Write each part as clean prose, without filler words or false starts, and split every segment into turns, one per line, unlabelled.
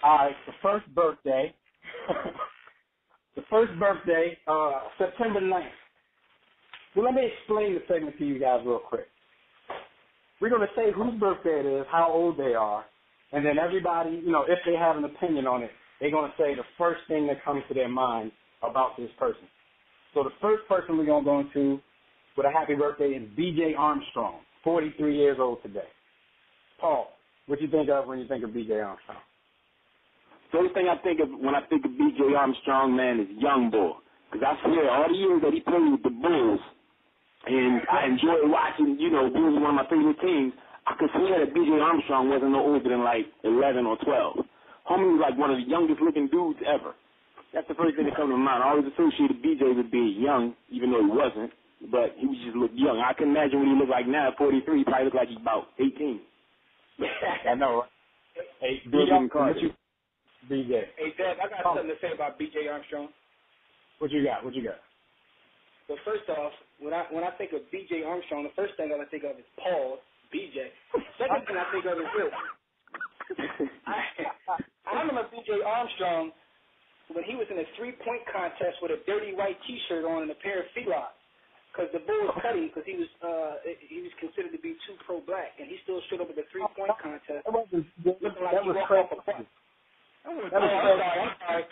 All right, the first birthday, September 9th. Well, let me explain the segment to you guys real quick. We're going to say whose birthday it is, how old they are, and then everybody, if they have an opinion on it, they're going to say the first thing that comes to their mind about this person. So the first person we're going to go into with a happy birthday is B.J. Armstrong, 43 years old today. Paul, what you think of when you think of B.J. Armstrong?
The only thing I think of when I think of B.J. Armstrong, man, is young boy. Because I swear, all the years that he played with the Bulls, and I enjoyed watching, Bulls were one of my favorite teams, I could swear that B.J. Armstrong wasn't no older than like 11 or 12. Homie was like one of the youngest looking dudes ever. That's the first thing that comes to mind. I always associated B.J. with being young, even though he wasn't, but he just looked young. I can imagine what he looked like now at 43. He probably looked like he's about 18.
I know. Hey, B.J.
Hey, Dad, I got something to say about B.J. Armstrong.
What you got?
So first off, when I think of B.J. Armstrong, the first thing I think of is Paul, B.J. Second thing I think of is this. I remember B.J. Armstrong when he was in a three-point contest with a dirty white T-shirt on and a pair of feet-lots. Because the Bulls cut him because he was considered to be too pro-black, and he still showed up at the three-point contest looking like he walked off a bus. I'm sorry.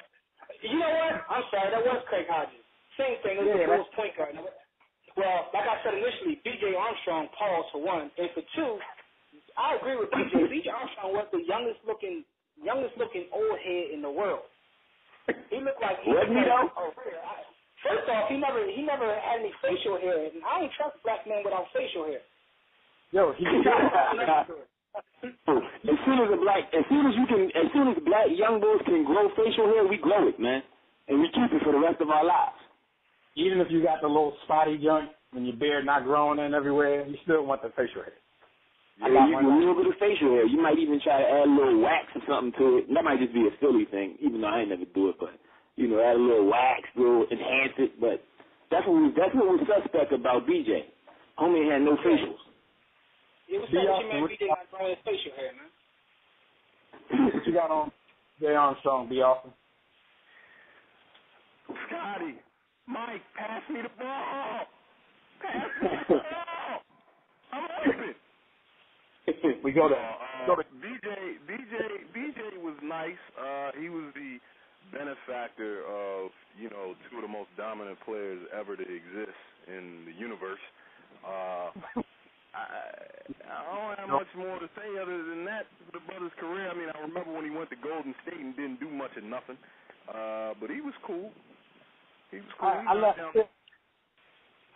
You know what? I'm sorry. That was Craig Hodges. Same thing. It was the Bulls point guard. Well, like I said initially, B.J. Armstrong, pause for one. And for two, I agree with B.J. B.J. Armstrong was the youngest looking old head in the world. He looked like he
wasn't he though?
First off, he never had any facial hair, and I don't trust black men without facial hair.
Yo, he
As soon as black young boys can grow facial hair, we grow it, man, and we keep it for the rest of our lives.
Even if you got the little spotty junk when your beard not growing in everywhere, you still want the facial hair.
Yeah, you can a little bit of facial hair. You might even try to add a little wax or something to it. That might just be a Philly thing, even though I ain't never do it. But add a little wax, enhance it. But that's what was suspect about BJ. Homie had no facials.
It was something BJ not growing his facial hair, man.
What you got on J. Armstrong, be awesome?
Scotty, Mike, pass me the ball. Pass me the ball. I'm open.
We go to
BJ was nice. He was the benefactor of, two of the most dominant players ever to exist in the universe. I don't have much more to say other than that for the brother's career. I mean, I remember when he went to Golden State and didn't do much of nothing. But he was cool.
I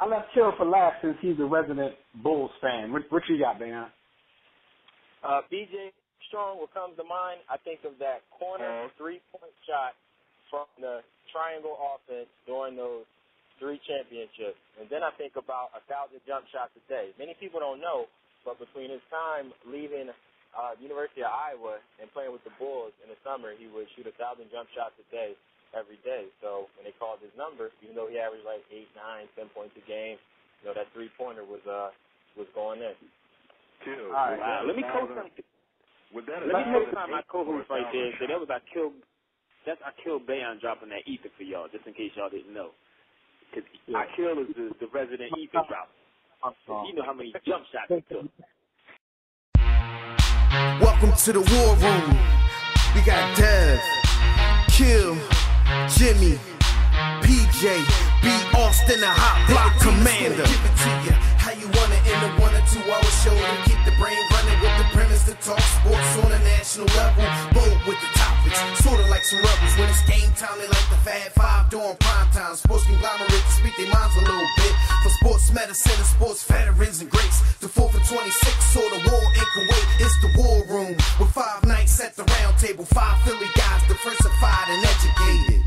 left Chill for last since he's a resident Bulls fan. What you got, Ben?
B.J. Armstrong, what comes to mind, I think of that corner three-point shot from the triangle offense during those 3 championships. And then I think about 1,000 jump shots a day. Many people don't know, but between his time leaving University of Iowa and playing with the Bulls in the summer, he would shoot 1,000 jump shots a day every day. So when they called his number, even though he averaged like 8, 9, 10 points a game, that three-pointer was going in.
Kill.
All right, wow. Let me co-sign my co-host right there. So that was our Kill Bayon dropping that ether for y'all, just in case y'all didn't know. Because Kill is the resident ether drop. You know how many jump shots he took.
Welcome to the war room. We got Dev, Kill, Jimmy, PJ, B. Austin, the hot block commander. Give it to you how you want it in a 1 or 2 hour show to keep the brain running with the premise to talk sports on a national level. Bold with the topics, sort of like some rebels. When it's game time, they like the Fab Five during prime time. Sports conglomerate to speak their minds a little bit. For sports medicine and sports veterans and greats. The 4th and 26th or the war in Kuwait. It's the war room with 5 nights at the round table. 5 Philly guys diversified and educated.